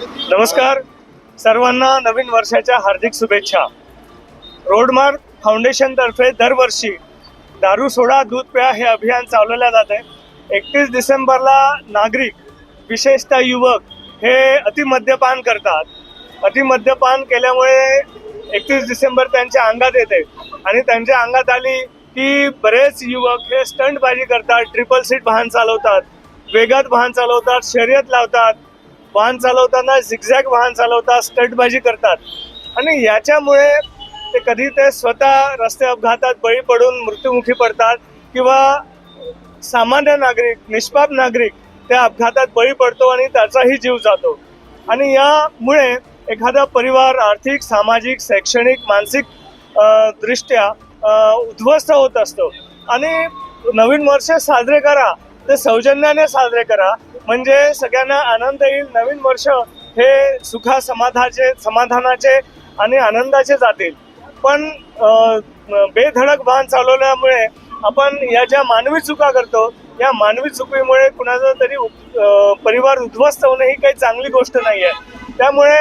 नमस्कार, सर्वांना नवीन वर्षाच्या हार्दिक शुभेच्छा। रोडमार्क फाउंडेशन तर्फे दरवर्षी दारू सोडा दूध प्या हे अभियान चालवले जाते। 31 डिसेंबरला नागरिक विशेषतः युवक हे अतिमद्यपान करतात। अतिमद्यपान केल्यामुळे 31 डिसेंबर त्यांच्या अंगात येते आणि त्यांच्या अंगात आली की बरेच युवक हे स्टंटबाजी करतात, ट्रिपल सीट वाहन चालवतात, वेगात वाहन चालवतात, शर्यत लावतात, वाहन चालवताना झिगझॅग वाहन चालवतात, स्टंटबाजी करतात आणि याच्यामुळे कधी ते स्वतः रस्ते अपघातात बळी पडून मृत्युमुखी पडतात किंवा सामान्य नागरिक, निष्पाप नागरिक त्या अपघातात बळी पडतो आणि त्याचाही जीव जातो। आणि यामुळे एखादा परिवार आर्थिक, सामाजिक, शैक्षणिक, मानसिक दृष्ट्या उद्ध्वस्त होत असतो। आणि नवीन वर्ष साजरे करा ते सौजन्याने साजरे करा, म्हणजे सगळ्यांना आनंद येईल। नवीन वर्ष हे समाधानाचे आणि आनंदाचे जातील। पण बेधडक वाहन चालवल्यामुळे आपण या ज्या मानवी चुका करतो, या मानवी चुकीमुळे कुणाचा तरी परिवार उद्ध्वस्त होणे ही काही चांगली गोष्ट नाही आहे। त्यामुळे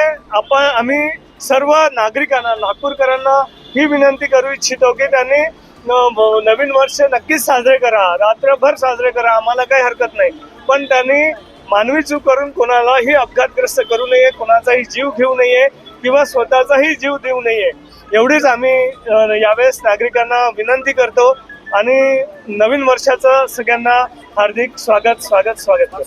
आम्ही सर्व नागरिकांना, नागपूरकरांना ही विनंती करू इच्छितो की त्यांनी नवीन वर्ष नक्कीच साजरे करा, रात्रभर साजरे करा, आम्हाला काही हरकत नाही। पण त्यांनी मानवी चूक करून कोणालाही अपघातग्रस्त करू नये, कोणाचाही जीव घेऊ नये किंवा स्वतःचाही जीव देऊ नये, एवढीच आम्ही यावेळेस नागरिकांना विनंती करतो। आणि नवीन वर्षाचं सगळ्यांना हार्दिक स्वागत करतो।